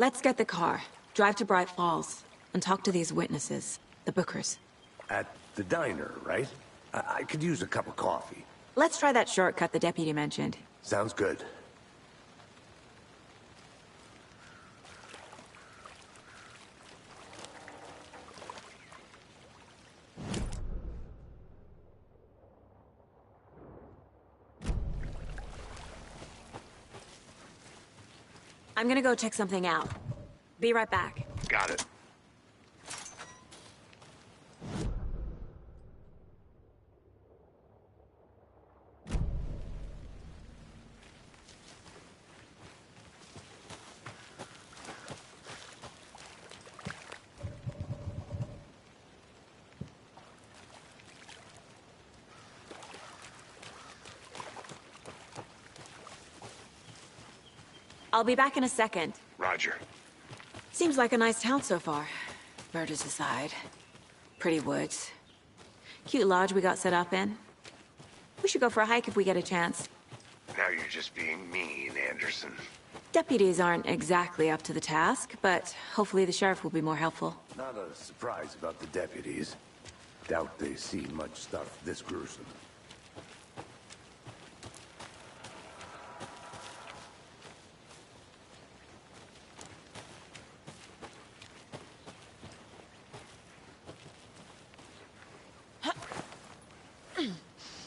Let's get the car, drive to Bright Falls, and talk to these witnesses, the Bookers. At the diner, right? I could use a cup of coffee. Let's try that shortcut the deputy mentioned. Sounds good. I'm gonna go check something out. Be right back. Got it. I'll be back in a second. Roger. Seems like a nice town so far. Murders aside. Pretty woods. Cute lodge we got set up in. We should go for a hike if we get a chance. Now you're just being mean, Anderson. Deputies aren't exactly up to the task, but hopefully the sheriff will be more helpful. Not a surprise about the deputies. Doubt they see much stuff this gruesome.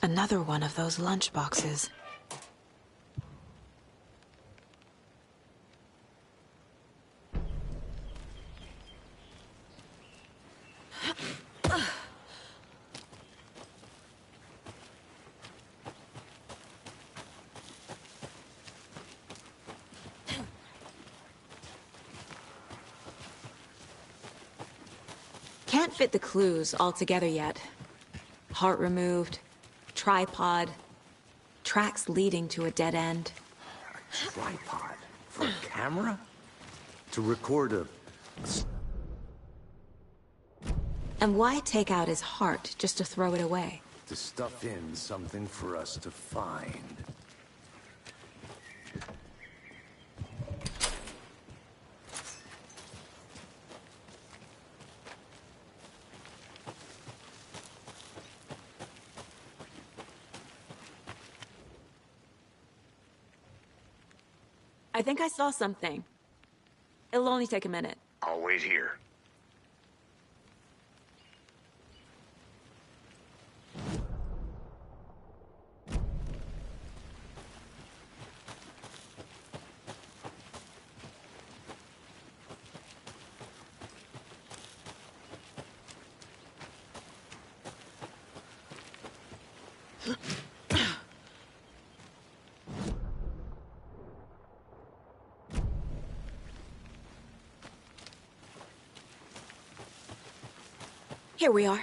Another one of those lunch boxes. Can't fit the clues all together yet. Heart removed. Tripod. Tracks leading to a dead end. A tripod? For a camera? To record a... And why take out his heart just to throw it away? To stuff in something for us to find. I think I saw something. It'll only take a minute. I'll wait here. Here we are.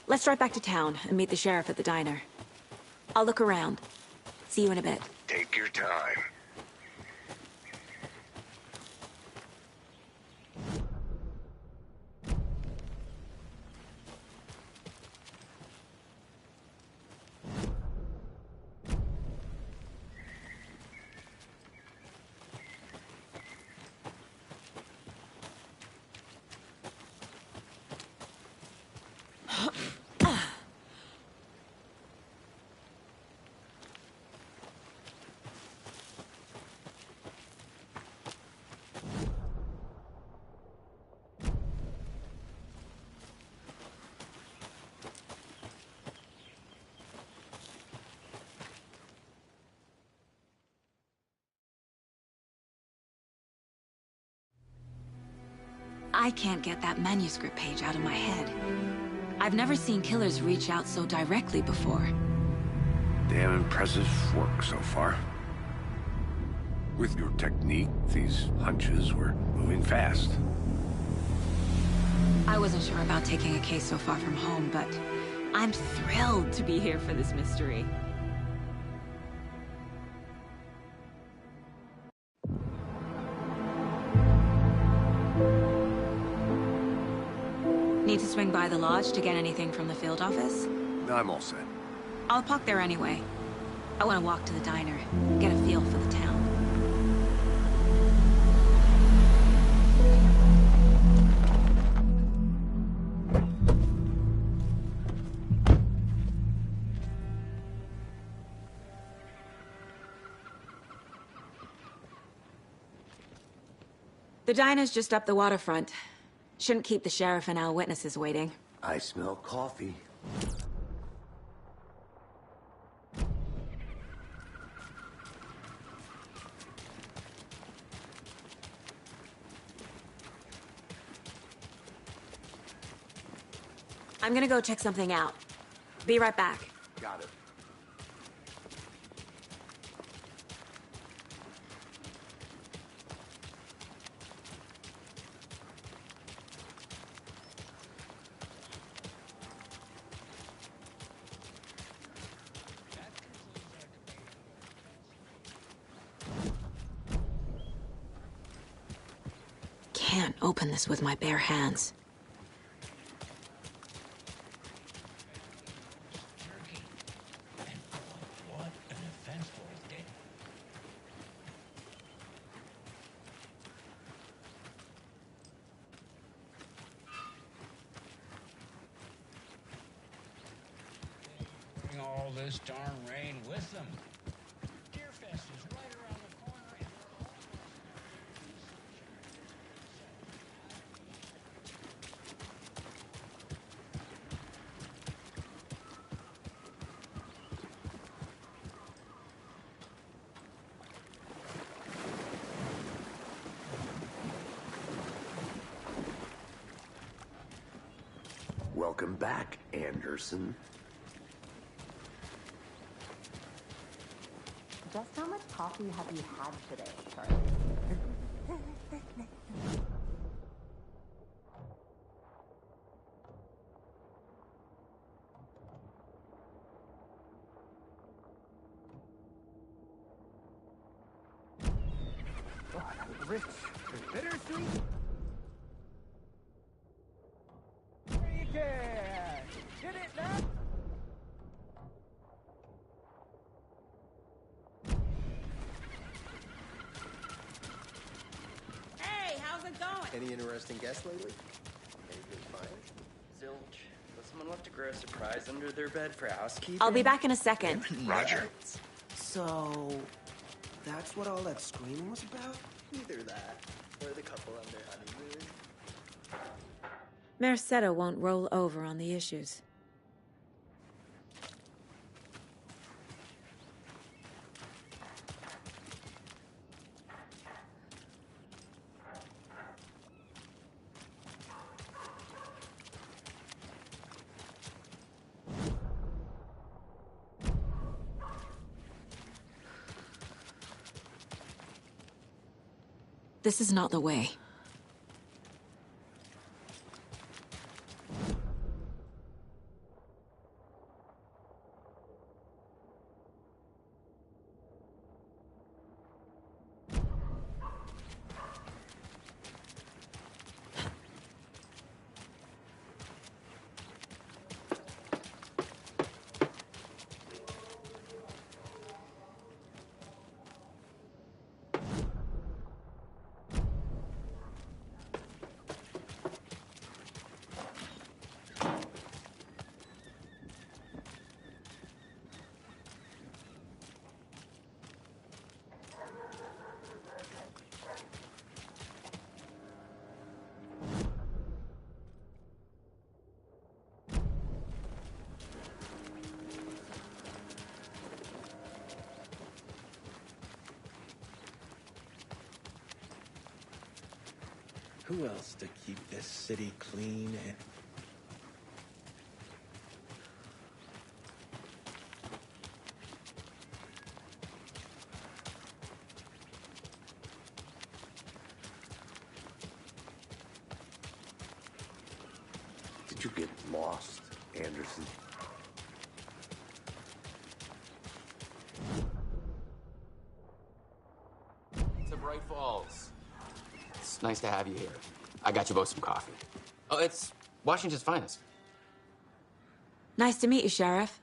Let's drive back to town and meet the sheriff at the diner. I'll look around. See you in a bit. Take your time. I can't get that manuscript page out of my head. I've never seen killers reach out so directly before. Damn impressive work so far. With your technique, these hunches were moving fast. I wasn't sure about taking a case so far from home, but I'm thrilled to be here for this mystery. Need to swing by the lodge to get anything from the field office? I'm all set. I'll park there anyway. I want to walk to the diner, get a feel for the town. The diner's just up the waterfront. Shouldn't keep the sheriff and our witnesses waiting. I smell coffee. I'm gonna go check something out. Be right back. Got it. Can't open this with my bare hands. All this darn rain with them. Deerfest is right around the corner. And Welcome back, Anderson. Just how much coffee have you had today, Charlie? Rich, bittersweet. You can get it now. Hey, how's it going? Any interesting guests lately? Anything fine? Zilch. Was someone left to grow a surprise under their bed for housekeeping? I'll be back in a second. Roger. So, that's what all that screaming was about? Either that, or the couple on their honeymoon. Merced won't roll over on the issues. This is not the way. Who else to keep this city clean and... Did you get lost, Anderson? To Bright Falls. It's nice to have you here. I got you both some coffee. Oh, it's Washington's finest. Nice to meet you, Sheriff.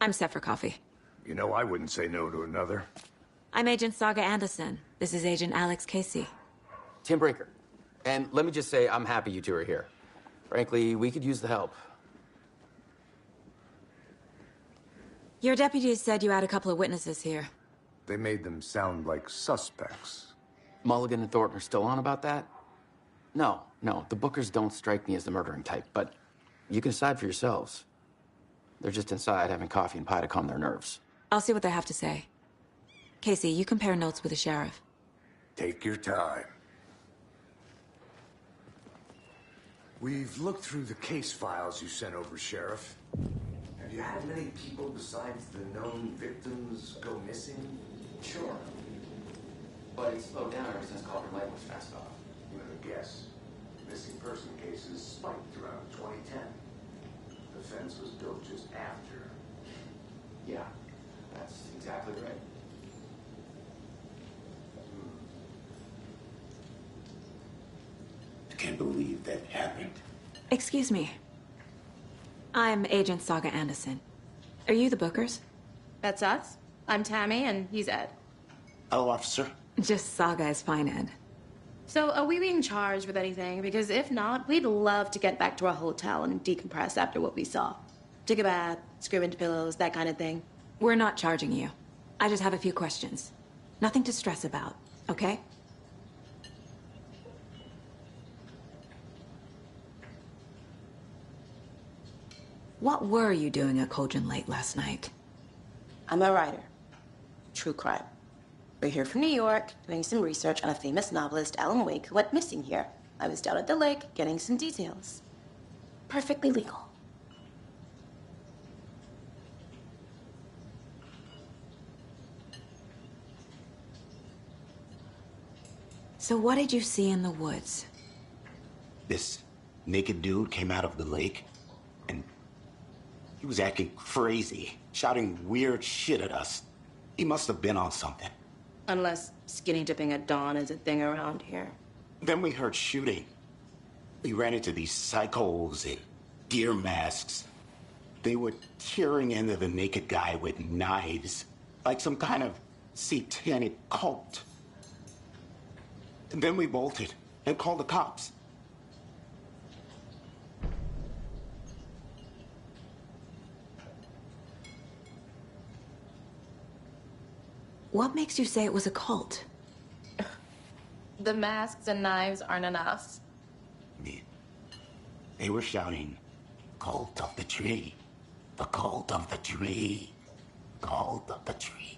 I'm set for coffee. You know, I wouldn't say no to another. I'm Agent Saga Anderson. This is Agent Alex Casey. Tim Breaker. And let me just say, I'm happy you two are here. Frankly, we could use the help. Your deputies said you had a couple of witnesses here. They made them sound like suspects. Mulligan and Thornton are still on about that? No, the Bookers don't strike me as the murdering type, but you can decide for yourselves. They're just inside having coffee and pie to calm their nerves. I'll see what they have to say. Casey, you compare notes with the sheriff. Take your time. We've looked through the case files you sent over, Sheriff. Have you had many people besides the known victims go missing? Sure. But it slowed down ever since Calder Light was fast off. You have a guess. Missing person cases spiked around 2010. The fence was built just after. Yeah, that's exactly right. I can't believe that happened. Excuse me. I'm Agent Saga Anderson. Are you the Bookers? That's us. I'm Tammy, and he's Ed. Hello, officer. Just Saga is fine, Ed. So, are we being charged with anything? Because if not, we'd love to get back to our hotel and decompress after what we saw. Take a bath, scream into pillows, that kind of thing. We're not charging you. I just have a few questions. Nothing to stress about, okay? What were you doing at Cauldron Lake last night? I'm a writer. True crime. We're here from New York, doing some research on a famous novelist, Alan Wake, who went missing here. I was down at the lake, getting some details. Perfectly legal. So what did you see in the woods? This naked dude came out of the lake, and he was acting crazy, shouting weird shit at us. He must have been on something. Unless skinny dipping at dawn is a thing around here. Then we heard shooting. We ran into these psychos in deer masks. They were tearing into the naked guy with knives, like some kind of satanic cult. And then we bolted and called the cops. What makes you say it was a cult? The masks and knives aren't enough. They were shouting, "Cult of the tree, the cult of the tree, cult of the tree."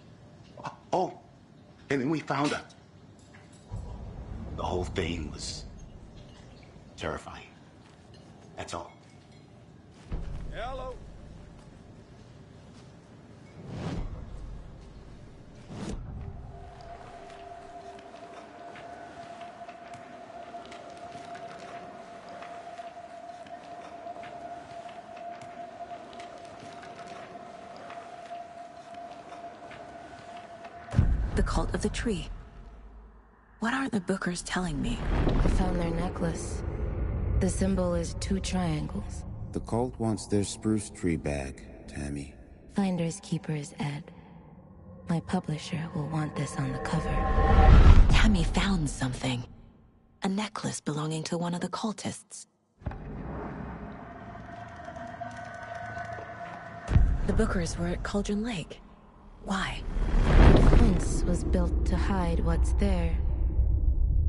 Oh, and then we found it. The whole thing was terrifying. That's all. Hello. The cult of the tree. What are the Bookers telling me? I found their necklace. The symbol is 2 triangles. The cult wants their spruce tree back, Tammy. Finders keepers, Ed. My publisher will want this on the cover. Tammy found something. A necklace belonging to one of the cultists. The Bookers were at Cauldron Lake. Why? The fence was built to hide what's there.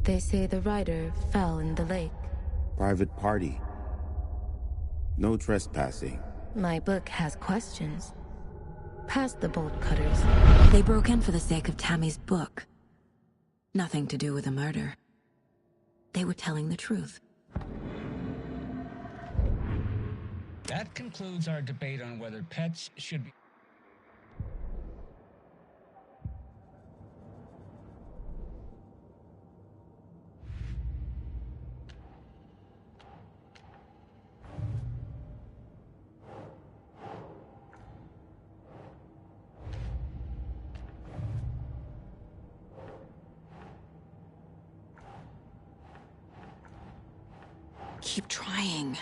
They say the rider fell in the lake. Private party. No trespassing. My book has questions. Past the bolt cutters. They broke in for the sake of Tammy's book. Nothing to do with a murder. They were telling the truth. That concludes our debate on whether pets should be... Keep trying.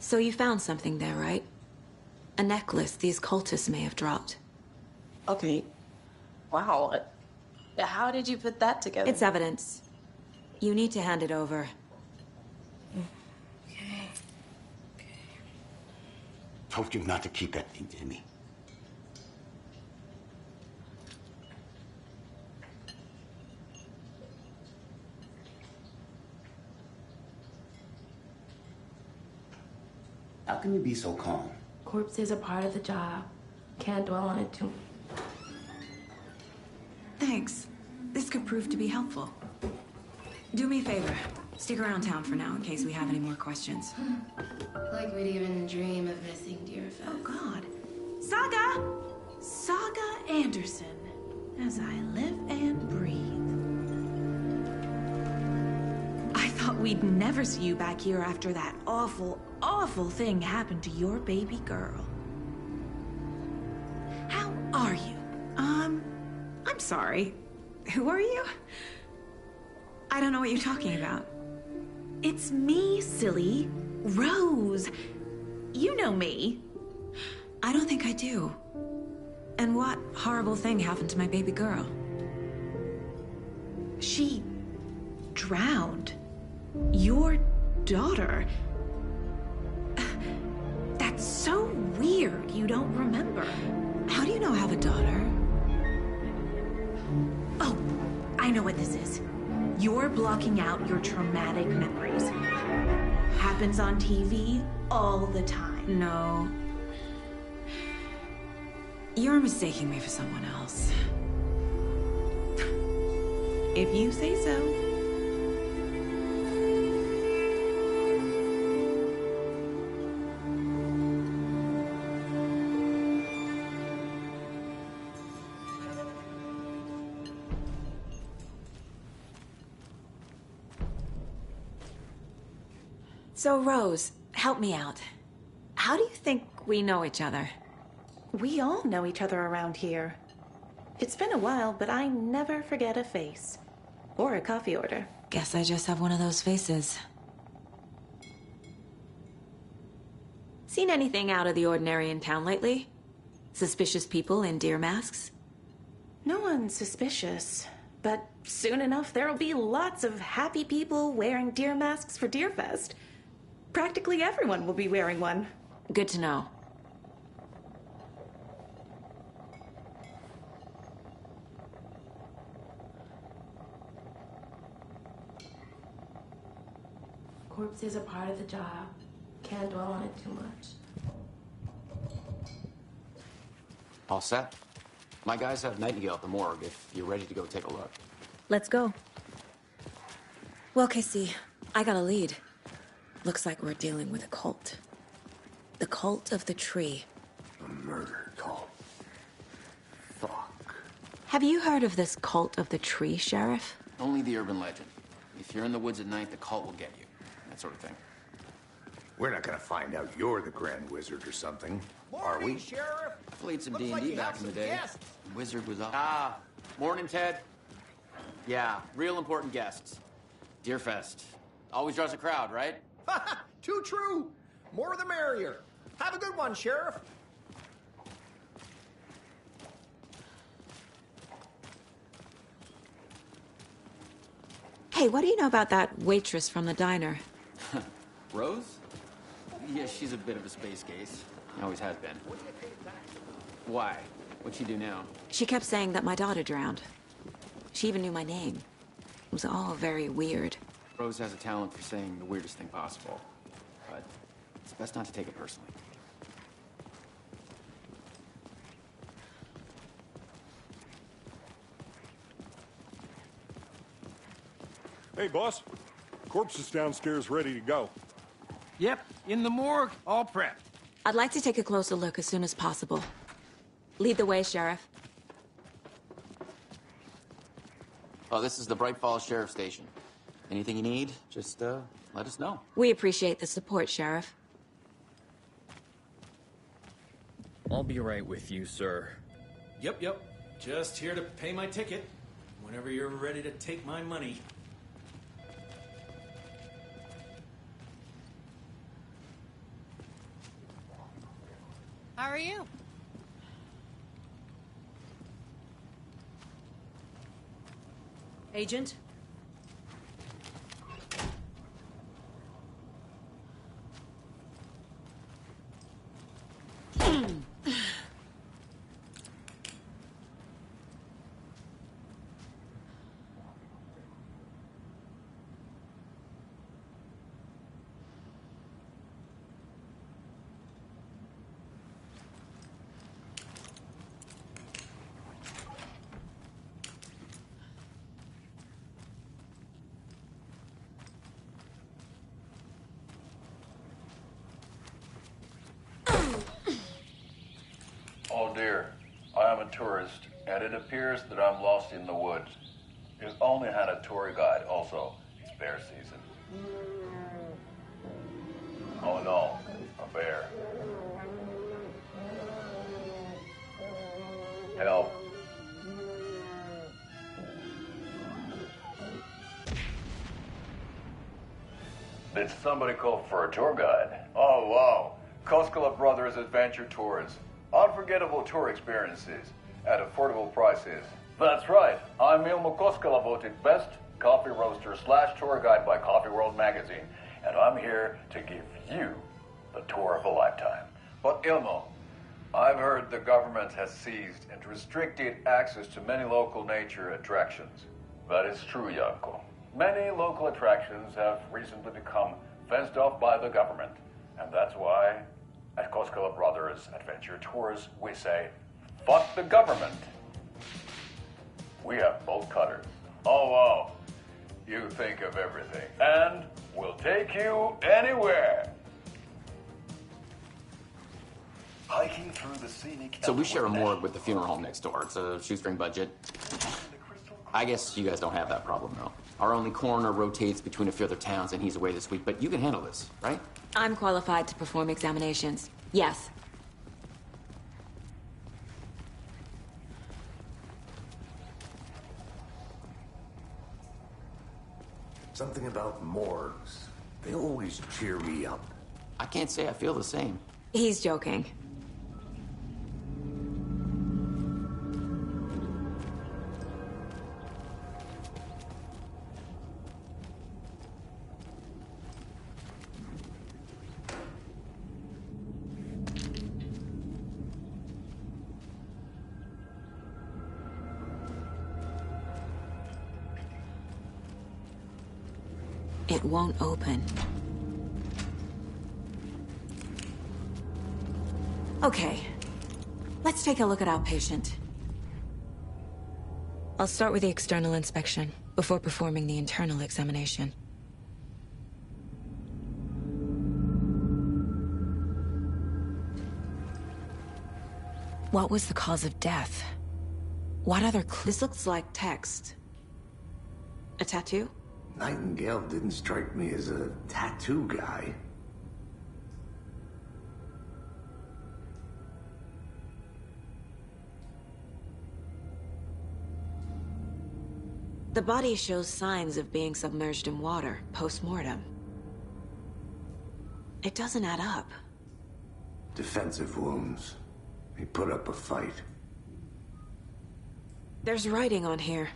So you found something there, right? A necklace these cultists may have dropped. Okay. Wow. How did you put that together? It's evidence. You need to hand it over. Okay. Told you not to keep that thing to me. How can you be so calm? Corpses are part of the job. Can't dwell on it too. Thanks. This could prove to be helpful. Do me a favor. Stick around town for now in case we have any more questions. Like we'd even dream of missing Deerfest. Oh, God. Saga! Saga Anderson. As I live and breathe. I thought we'd never see you back here after that awful, awful thing happened to your baby girl. How are you? I'm sorry. Who are you? I don't know what you're talking about. It's me, silly. Rose. You know me. I don't think I do. And what horrible thing happened to my baby girl? She drowned. Your daughter. That's so weird you don't remember. How do you know I have a daughter? Oh, I know what this is. You're blocking out your traumatic memories. Happens on TV all the time. No. You're mistaking me for someone else. If you say so. So, Rose, help me out. How do you think we know each other? We all know each other around here. It's been a while, but I never forget a face. Or a coffee order. Guess I just have one of those faces. Seen anything out of the ordinary in town lately? Suspicious people in deer masks? No one's suspicious. But soon enough, there'll be lots of happy people wearing deer masks for Deerfest. Practically everyone will be wearing one. Good to know. Corpses are part of the job. Can't dwell on it too much. All set? My guys have Nightingale at the morgue if you're ready to go take a look. Let's go. Well, Casey, I got a lead. Looks like we're dealing with a cult. The cult of the tree. A murder cult. Fuck. Have you heard of this cult of the tree, Sheriff? Only the urban legend. If you're in the woods at night, the cult will get you. That sort of thing. We're not gonna find out you're the Grand Wizard or something, are we? Sheriff. I played some Looks D&D like you back have in the some day. guests. Wizard was up. Morning, Ted. Yeah, real important guests. Deerfest. Always draws a crowd, right? Too true. More the merrier. Have a good one, Sheriff. Hey, what do you know about that waitress from the diner? Rose? Yeah, she's a bit of a space case. Always has been. Why? What'd she do now? She kept saying that my daughter drowned. She even knew my name. It was all very weird. Rose has a talent for saying the weirdest thing possible. But it's best not to take it personally. Hey, boss. Corpse is downstairs ready to go. Yep, in the morgue, all prepped. I'd like to take a closer look as soon as possible. Lead the way, Sheriff. Oh, this is the Bright Falls Sheriff Station. Anything you need, just let us know. We appreciate the support, Sheriff. I'll be right with you, sir. Yep. Just here to pay my ticket. Whenever you're ready to take my money. How are you? Agent? Oh dear, I am a tourist, and it appears that I'm lost in the woods. You've only had a tour guide, also. It's bear season. Oh no, a bear. Help. Did somebody call for a tour guide? Oh wow, Koskela Brothers Adventure Tours. Unforgettable tour experiences at affordable prices. That's right. I'm Ilmo Koskela, voted best coffee roaster / tour guide by Coffee World magazine, and I'm here to give you the tour of a lifetime. But Ilmo, I've heard the government has seized and restricted access to many local nature attractions. That is true, Janko. Many local attractions have recently become fenced off by the government, and that's why at Koskela Brothers Adventure Tours, we say, fuck the government. We have bolt cutters. Oh, wow. You think of everything. And we'll take you anywhere. Hiking through the scenic... So we share a morgue with the funeral home next door. It's a shoestring budget. I guess you guys don't have that problem, though. Our only coroner rotates between a few other towns, and he's away this week. But you can handle this, right? I'm qualified to perform examinations. Yes. Something about morgues. They always cheer me up. I can't say I feel the same. He's joking. It won't open. Okay, let's take a look at our patient. I'll start with the external inspection before performing the internal examination. What was the cause of death? What other This looks like text. A tattoo? Nightingale didn't strike me as a tattoo guy. The body shows signs of being submerged in water, post-mortem. It doesn't add up. Defensive wounds. He put up a fight. There's writing on here.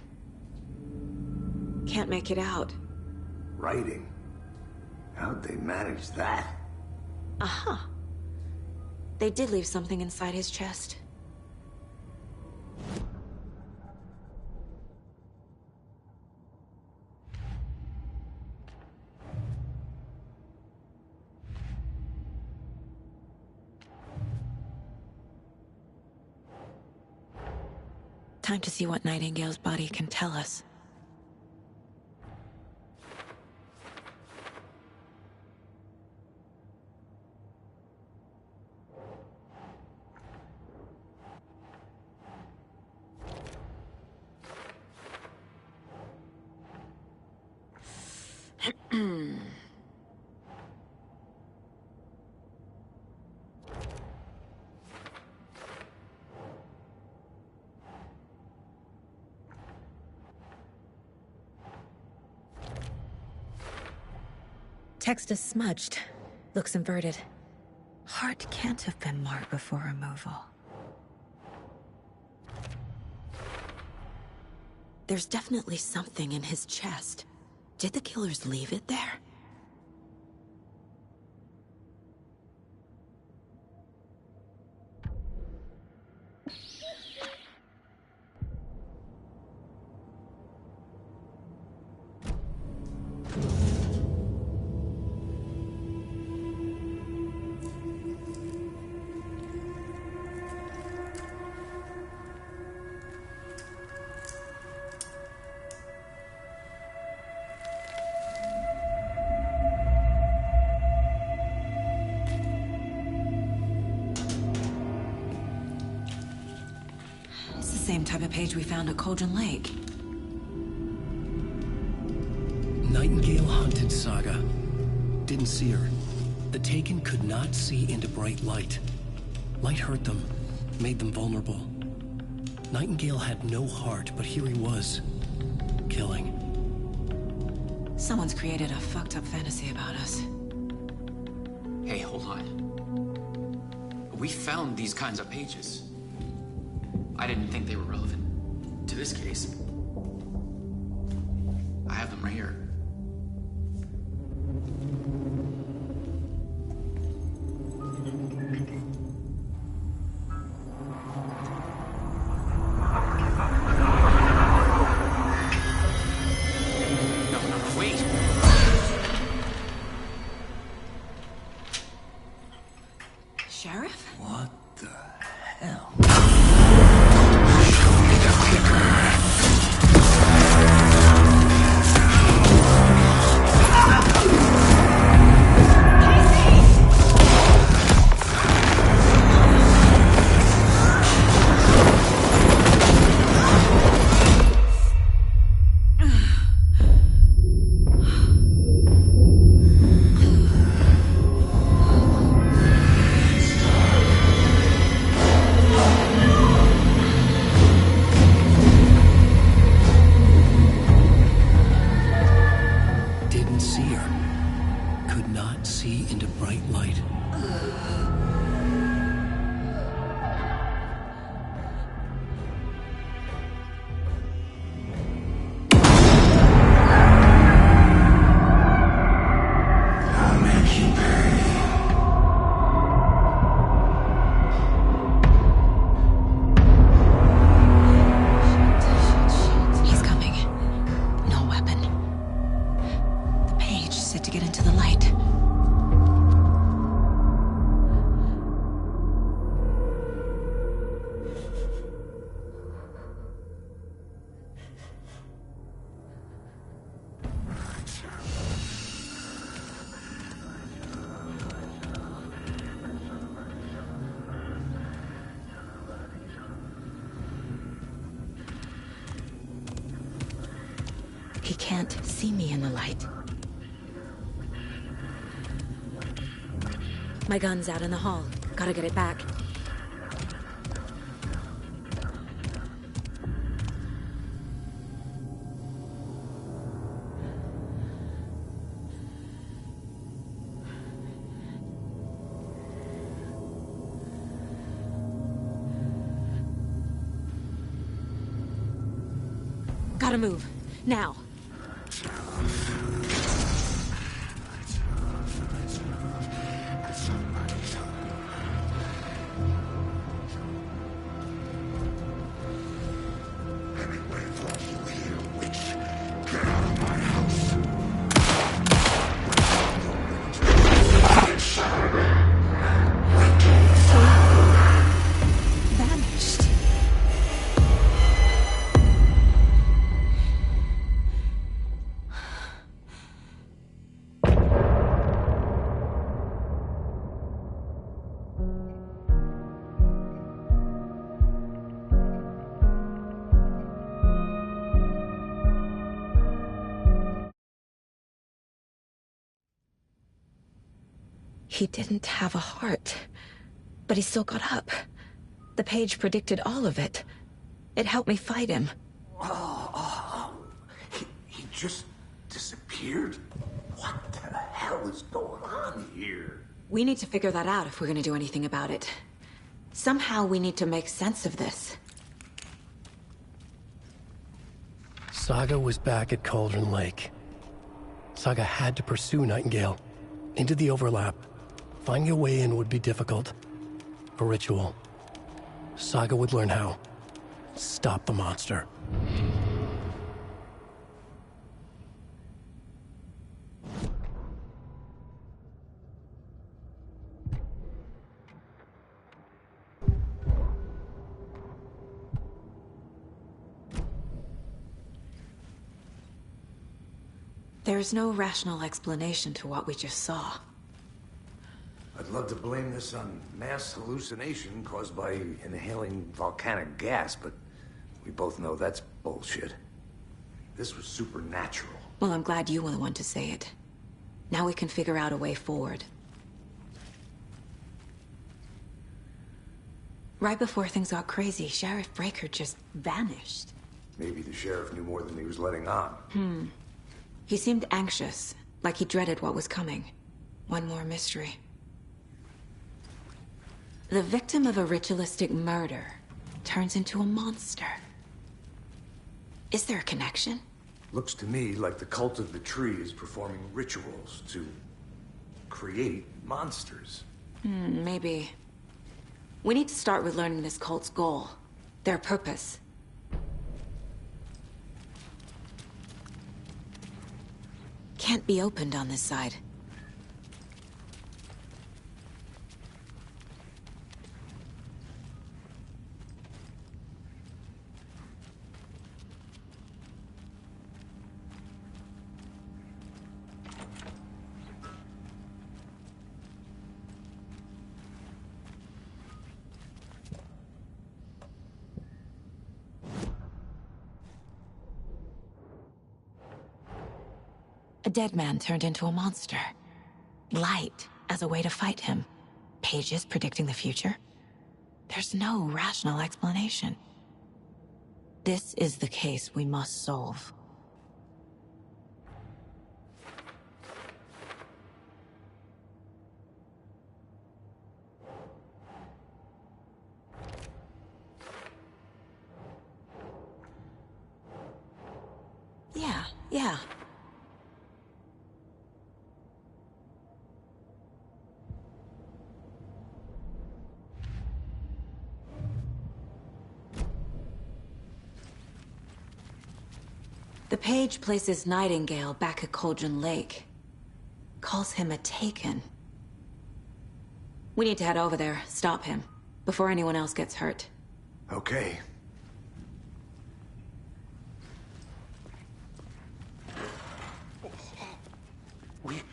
Can't make it out. Writing? How'd they manage that? Uh-huh. They did leave something inside his chest. Time to see what Nightingale's body can tell us. Text is smudged. Looks inverted. Heart can't have been marked before removal. There's definitely something in his chest. Did the killers leave it there? It's the same type of page we found at Cauldron Lake. Nightingale hunted Saga. Didn't see her. The Taken could not see into bright light. Light hurt them, made them vulnerable. Nightingale had no heart, but here he was, killing. Someone's created a fucked up fantasy about us. Hey, hold on. We found these kinds of pages. I didn't think they were relevant to this case. I have them right here. No, wait. Sheriff? What the hell? Didn't see her. Could not see into bright light. He's coming. No weapon. The page said to get into the light. He can't see me in the light. My gun's out in the hall. Gotta get it back. Gotta move. Now. Vanished. He didn't have a heart, but he still got up. The page predicted all of it. It helped me fight him. He just disappeared? What the hell is going on here? We need to figure that out if we're gonna do anything about it. Somehow we need to make sense of this. Saga was back at Cauldron Lake. Saga had to pursue Nightingale into the overlap. Finding a way in would be difficult. For Ritual, Saga would learn how. Stop the monster. There's no rational explanation to what we just saw. I'd love to blame this on mass hallucination caused by inhaling volcanic gas, but we both know that's bullshit. This was supernatural. Well, I'm glad you were the one to say it. Now we can figure out a way forward. Right before things got crazy, Sheriff Breaker just vanished. Maybe the sheriff knew more than he was letting on. He seemed anxious, like he dreaded what was coming. One more mystery. The victim of a ritualistic murder turns into a monster. Is there a connection? Looks to me like the cult of the tree is performing rituals to create monsters. Maybe. We need to start with learning this cult's goal, their purpose. Can't be opened on this side. A dead man turned into a monster. Light as a way to fight him. Pages predicting the future. There's no rational explanation. This is the case we must solve. Yeah. The page places Nightingale back at Cauldron Lake. Calls him a Taken. We need to head over there, stop him, before anyone else gets hurt. Okay.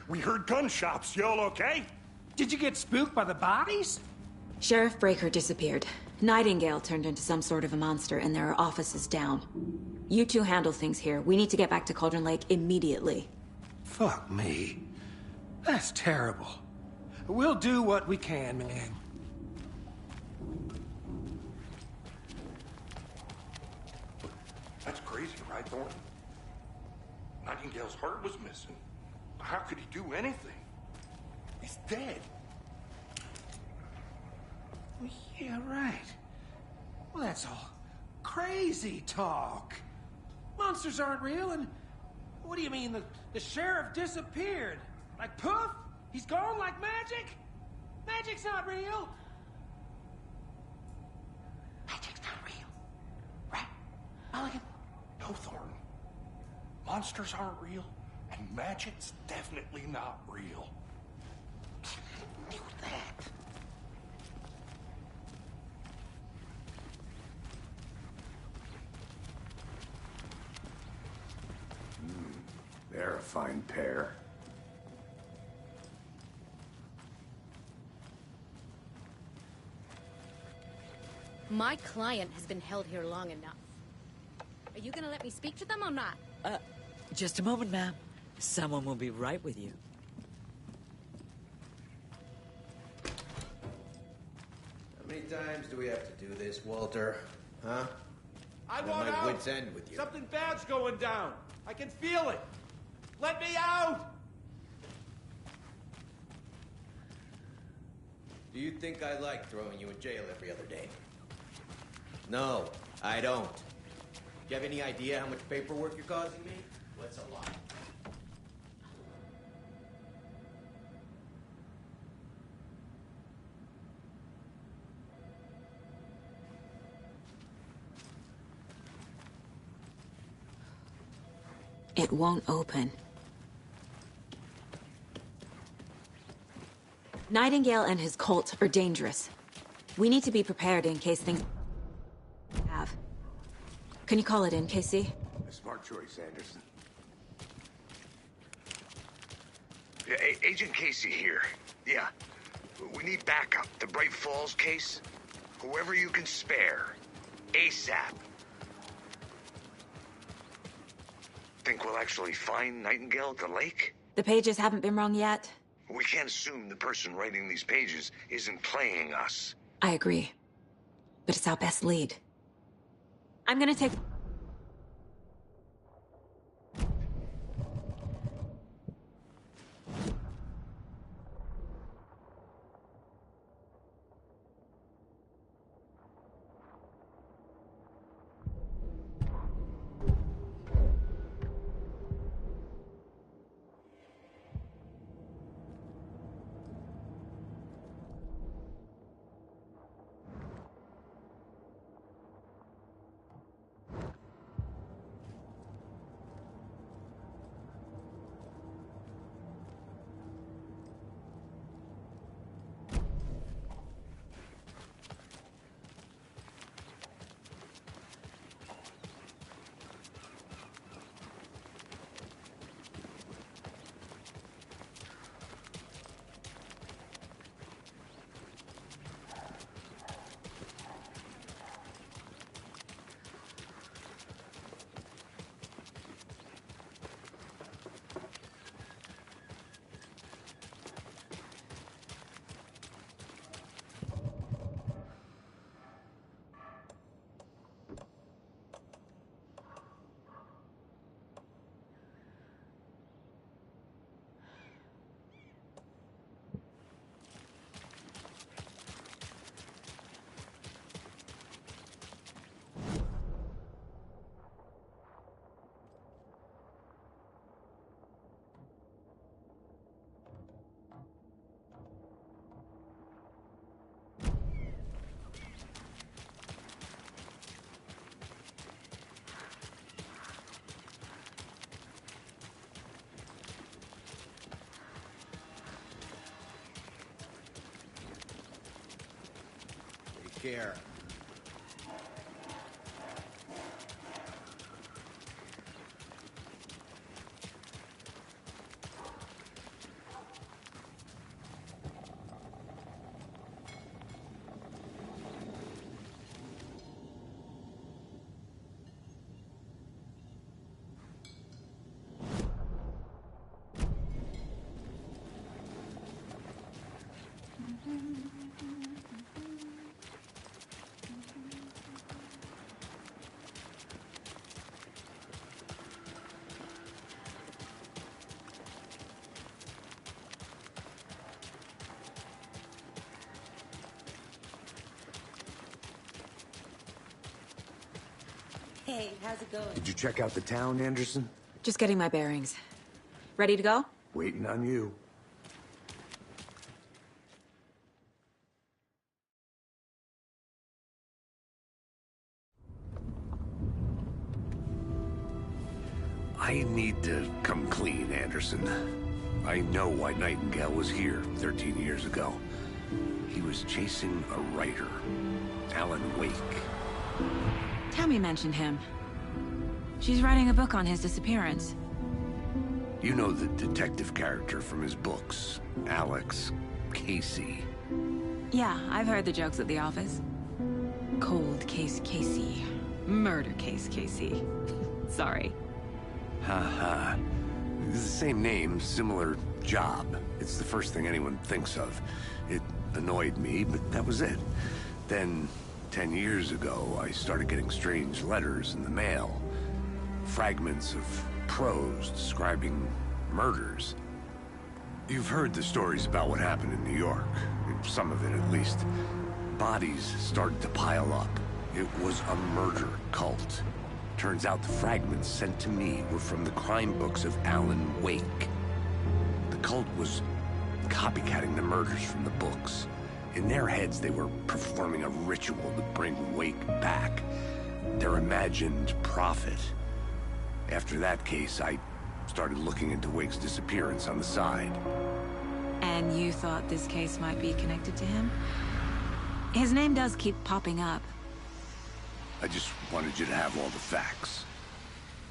We heard gunshots. Y'all okay? Did you get spooked by the bodies? Sheriff Breaker disappeared. Nightingale turned into some sort of a monster, and there are offices down. You two handle things here. We need to get back to Cauldron Lake immediately. Fuck me. That's terrible. We'll do what we can, man. That's crazy, right, Thornton? Nightingale's heart was missing. How could he do anything? He's dead. Yeah, right. Well, that's all crazy talk. Monsters aren't real, and what do you mean the sheriff disappeared? Like poof? He's gone like magic? Magic's not real. Magic's not real. Right, Mulligan? No, Thornton. Monsters aren't real, and magic's definitely not real. I knew that. They're a fine pair. My client has been held here long enough. Are you gonna let me speak to them or not? Just a moment, ma'am. Someone will be right with you. How many times do we have to do this, Walter? Huh? I I'm want at my out! wit's end with you. Something bad's going down! I can feel it! Let me out! Do you think I like throwing you in jail every other day? No, I don't. Do you have any idea how much paperwork you're causing me? What's a lot? It won't open. Nightingale and his cult are dangerous. We need to be prepared in case things have. Can you call it in, Casey? A smart choice, Anderson. Yeah, Agent Casey here. Yeah. We need backup. The Bright Falls case. Whoever you can spare. ASAP. Think we'll actually find Nightingale at the lake? The pages haven't been wrong yet. We can't assume the person writing these pages isn't playing us. I agree. But it's our best lead. I'm gonna take... Care. Hey, how's it going? Did you check out the town, Anderson? Just getting my bearings. Ready to go? Waiting on you. I need to come clean, Anderson. I know why Nightingale was here 13 years ago. He was chasing a writer, Alan Wake. Tammy mentioned him. She's writing a book on his disappearance. You know the detective character from his books, Alex Casey. Yeah, I've heard the jokes at the office. Cold case Casey. Murder case Casey. Sorry. Ha. It's the same name, similar job. It's the first thing anyone thinks of. It annoyed me, but that was it. Then, 10 years ago, I started getting strange letters in the mail. Fragments of prose describing murders. You've heard the stories about what happened in New York. Some of it, at least. Bodies started to pile up. It was a murder cult. Turns out the fragments sent to me were from the crime books of Alan Wake. The cult was copycatting the murders from the books. In their heads, they were performing a ritual to bring Wake back. Their imagined prophet. After that case, I started looking into Wake's disappearance on the side. And you thought this case might be connected to him? His name does keep popping up. I just wanted you to have all the facts.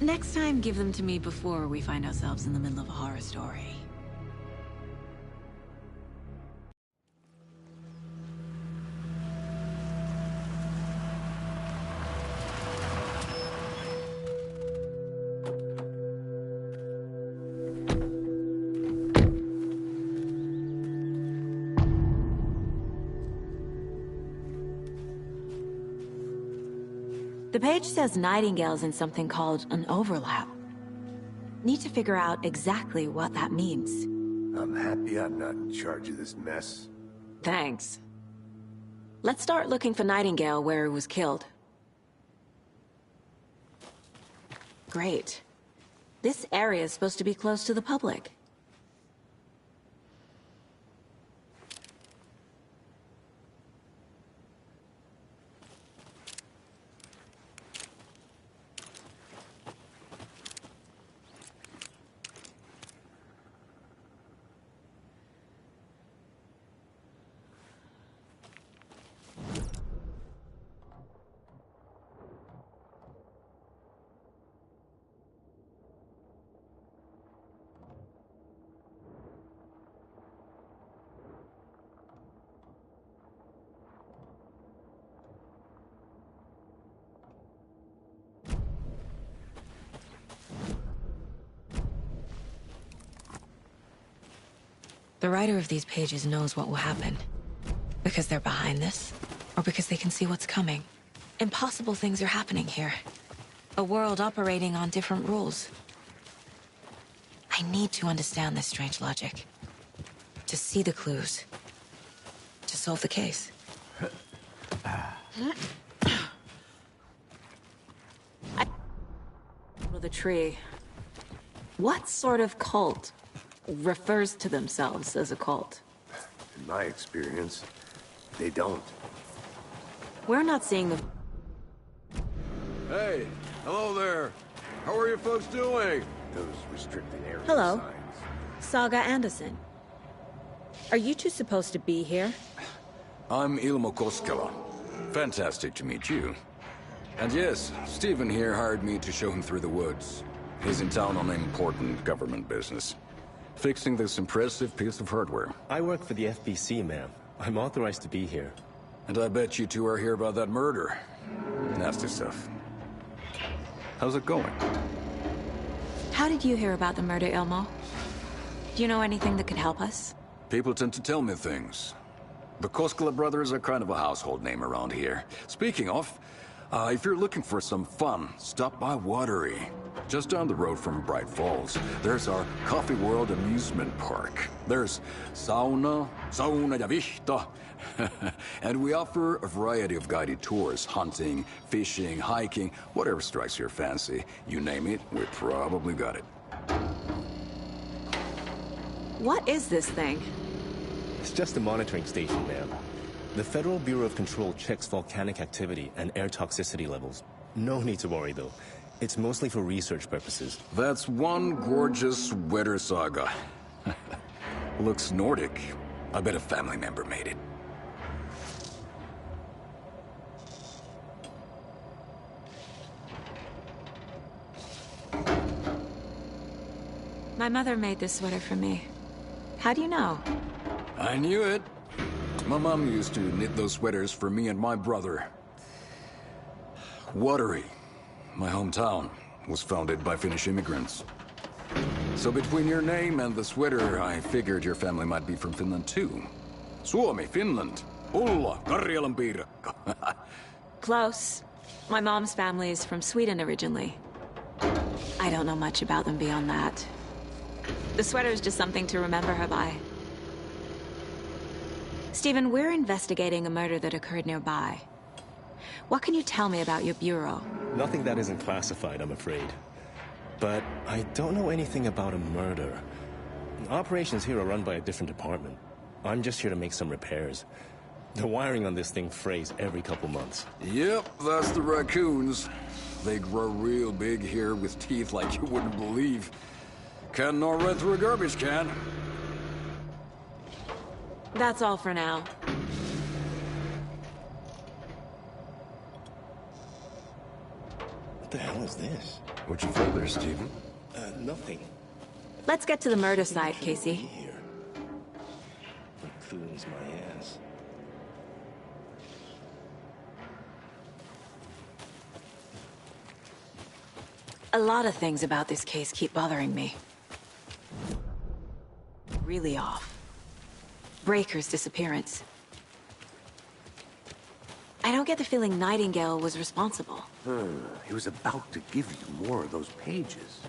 Next time, give them to me before we find ourselves in the middle of a horror story. The page says Nightingale's in something called an overlap. Need to figure out exactly what that means. I'm happy I'm not in charge of this mess. Thanks. Let's start looking for Nightingale where he was killed. Great. This area is supposed to be close to the public. The writer of these pages knows what will happen. Because they're behind this, or because they can see what's coming. Impossible things are happening here. A world operating on different rules. I need to understand this strange logic. To see the clues. To solve the case. The tree. What sort of cult refers to themselves as a cult? In my experience, they don't. We're not seeing the... Hey, hello there. How are you folks doing? Those restricted areas. Hello. Saga Anderson. Are you two supposed to be here? I'm Ilmo Koskela. Fantastic to meet you. And yes, Stephen here hired me to show him through the woods. He's in town on important government business. Fixing this impressive piece of hardware. I work for the FBC, ma'am. I'm authorized to be here. And I bet you two are here about that murder. Nasty stuff. How's it going? How did you hear about the murder, Ilmo? Do you know anything that could help us? People tend to tell me things. The Koskela brothers are kind of a household name around here. Speaking of, if you're looking for some fun, stop by Watery. Just down the road from Bright Falls, there's our Coffee World amusement park. There's sauna ja vihta. And we offer a variety of guided tours, hunting, fishing, hiking, whatever strikes your fancy. You name it, we probably got it. What is this thing? It's just a monitoring station, ma'am. The Federal Bureau of Control checks volcanic activity and air toxicity levels. No need to worry, though. It's mostly for research purposes. That's one gorgeous weather saga. Looks Nordic. I bet a family member made it. My mother made this sweater for me. How do you know? I knew it. My mom used to knit those sweaters for me and my brother. Watery, my hometown, was founded by Finnish immigrants. So between your name and the sweater, I figured your family might be from Finland too. Suomi, Finland. Ulla, Karjalan piirakka. Close. My mom's family is from Sweden originally. I don't know much about them beyond that. The sweater is just something to remember her by. Stephen, we're investigating a murder that occurred nearby. What can you tell me about your bureau? Nothing that isn't classified, I'm afraid. But I don't know anything about a murder. Operations here are run by a different department. I'm just here to make some repairs. The wiring on this thing frays every couple months. Yep, that's the raccoons. They grow real big here with teeth like you wouldn't believe. Can't nor run through a garbage can. That's all for now. What the hell is this? What'd you find there, Stephen? Nothing. Let's get to the murder site, Casey. Includes my ass. A lot of things about this case keep bothering me. Really off. Breaker's disappearance. I don't get the feeling Nightingale was responsible. He was about to give you more of those pages.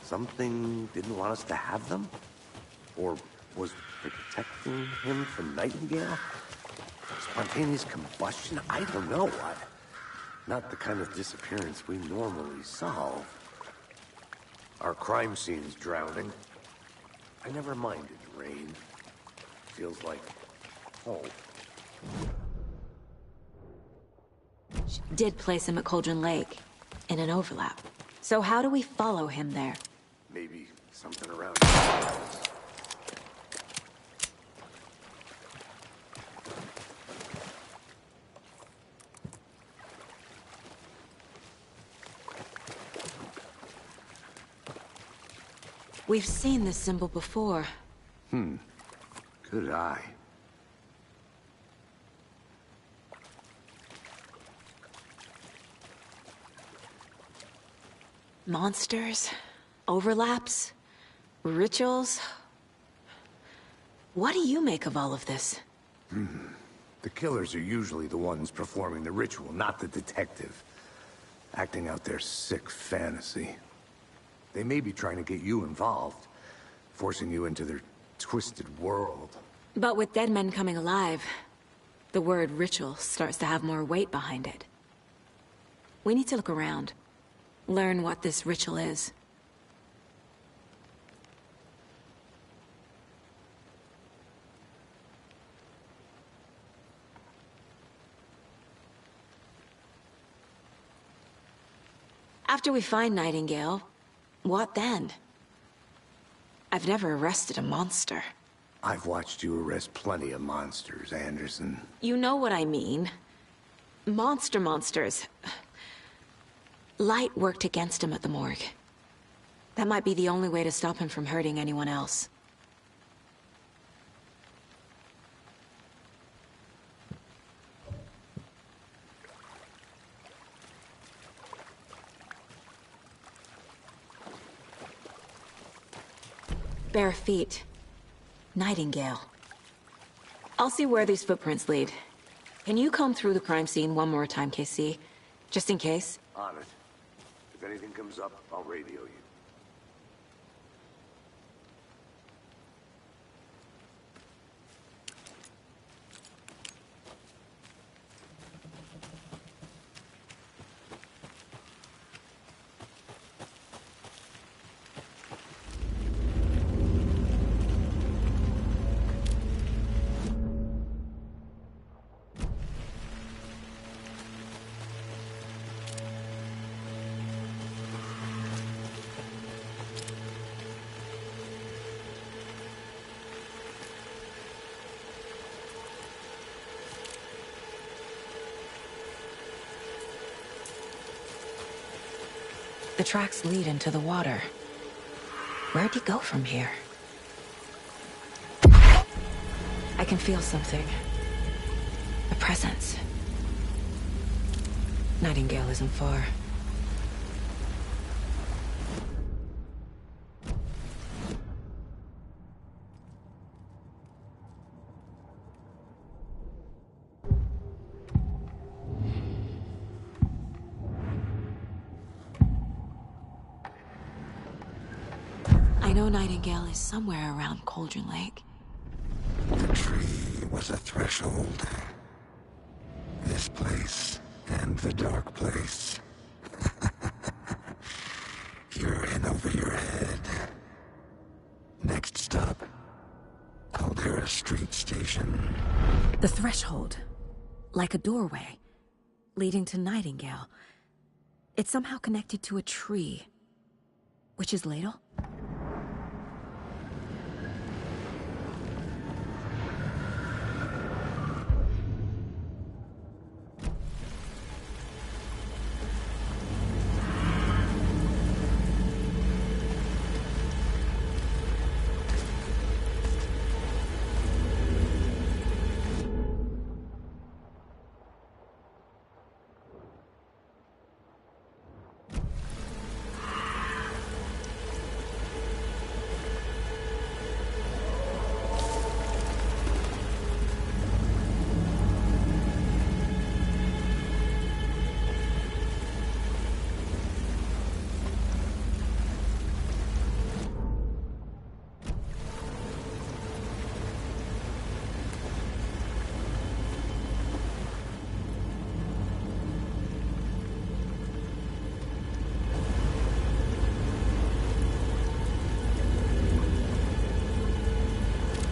Something didn't want us to have them? Or was protecting him from Nightingale? Spontaneous combustion? I don't know. Not the kind of disappearance we normally solve. Our crime scene's drowning. I never minded rain. Feels like home. She did place him at Cauldron Lake, in an overlap. So how do we follow him there? Maybe something around. We've seen this symbol before. Good eye. Monsters? Overlaps? Rituals? What do you make of all of this? The killers are usually the ones performing the ritual, not the detective. Acting out their sick fantasy. They may be trying to get you involved, forcing you into their twisted world. But with dead men coming alive, the word ritual starts to have more weight behind it. We need to look around. Learn what this ritual is. After we find Nightingale, what then? I've never arrested a monster. I've watched you arrest plenty of monsters, Anderson. You know what I mean. Monsters. Light worked against him at the morgue. That might be the only way to stop him from hurting anyone else. Bare feet. Nightingale. I'll see where these footprints lead. Can you comb through the crime scene one more time, KC? Just in case? On it. If anything comes up, I'll radio you. The tracks lead into the water. Where'd he go from here? I can feel something. A presence. Nightingale isn't far. I I know Nightingale is somewhere around Cauldron Lake. The tree was a threshold. This place and the dark place. You're in over your head. Next stop, Caldera Street Station. The threshold. Like a doorway. Leading to Nightingale. It's somehow connected to a tree. Witch's Ladle?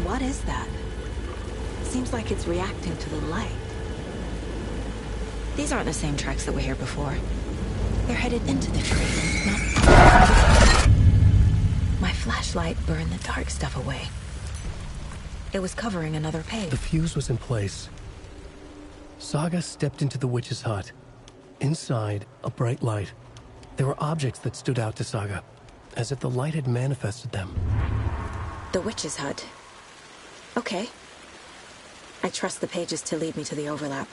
What is that? Seems like it's reacting to the light. These aren't the same tracks that were here before. They're headed into the tree, not... My flashlight burned the dark stuff away. It was covering another page. The fuse was in place. Saga stepped into the witch's hut. Inside, a bright light. There were objects that stood out to Saga, as if the light had manifested them. The witch's hut. Okay. I trust the pages to lead me to the overlap.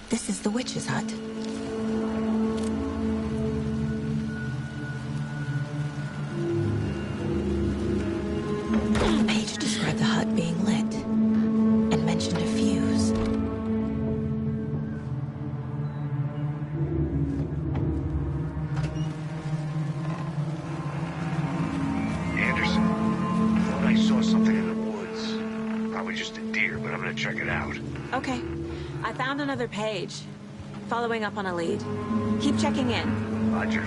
This is the witch's hut. The page described the hut being lit and mentioned a fuse. Anderson, I thought I saw something in the woods. Probably just a deer, but I'm gonna check it out. Okay. I found another page. Following up on a lead. Keep checking in. Roger.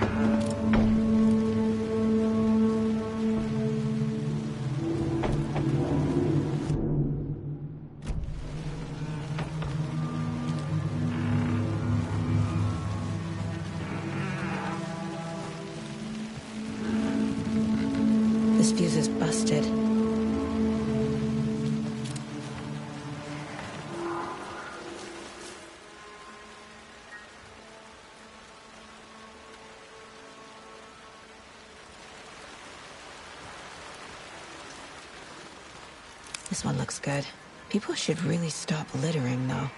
This fuse is busted. This one looks good. People should really stop littering, though.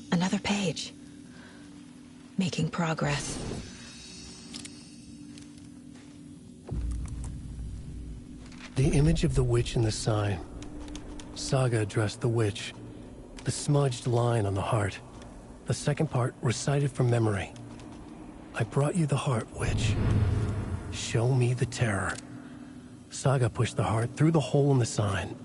Another page. Making progress. The image of the witch in the sign. Saga addressed the witch. The smudged line on the heart. The second part recited from memory. I brought you the heart, witch. Show me the terror. Saga pushed the heart through the hole in the sign.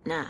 Nah.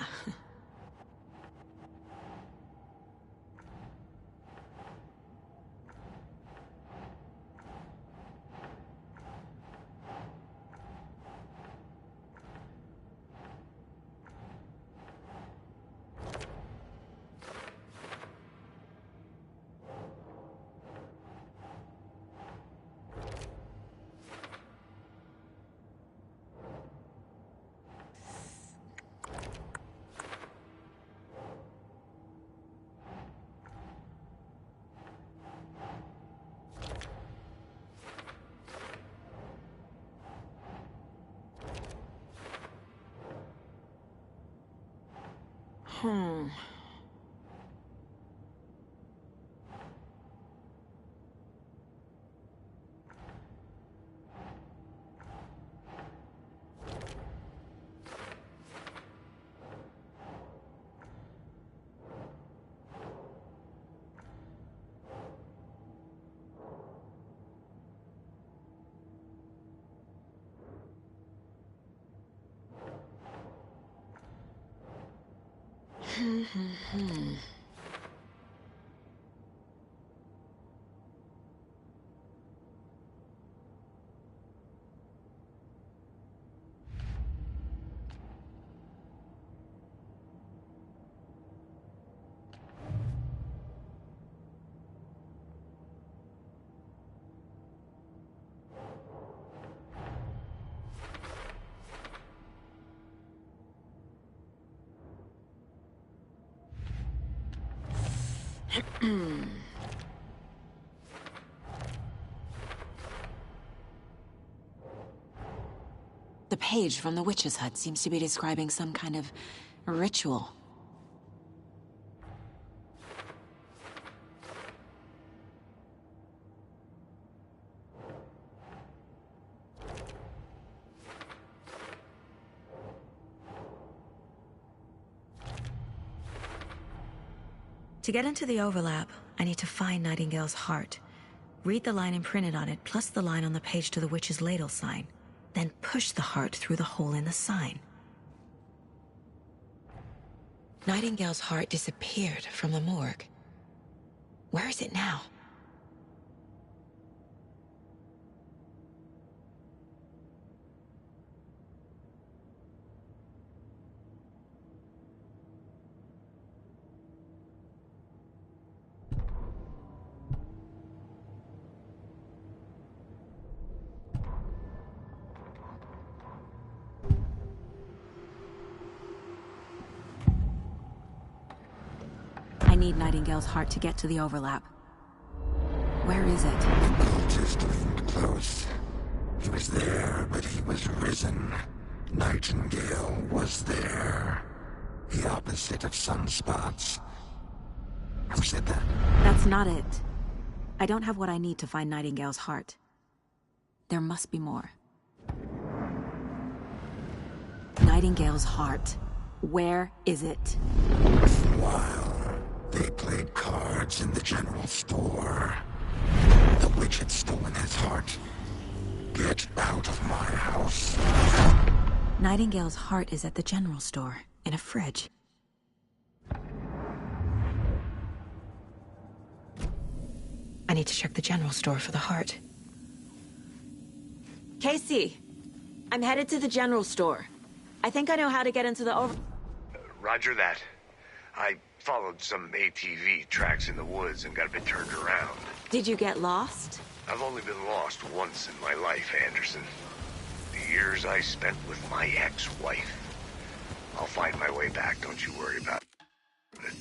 The page from the witch's hut seems to be describing some kind of ritual. To get into the overlap, I need to find Nightingale's heart. Read the line imprinted on it, plus the line on the page to the witch's ladle sign. Then push the heart through the hole in the sign. Nightingale's heart disappeared from the morgue. Where is it now? need Nightingale's heart to get to the overlap. Where is it? The cultist leaned close. He was there, but he was risen. Nightingale was there. The opposite of sunspots. Who said that? That's not it. I don't have what I need to find Nightingale's heart. There must be more. Nightingale's heart. Where is it? While they played cards in the general store, the witch had stolen his heart. Get out of my house. Nightingale's heart is at the general store, in a fridge. I need to check the general store for the heart. Casey, I'm headed to the general store. I think I know how to get into the Roger that. I followed some ATV tracks in the woods and got a bit turned around. Did you get lost? I've only been lost once in my life, Anderson. The years I spent with my ex-wife. I'll find my way back, don't you worry about it.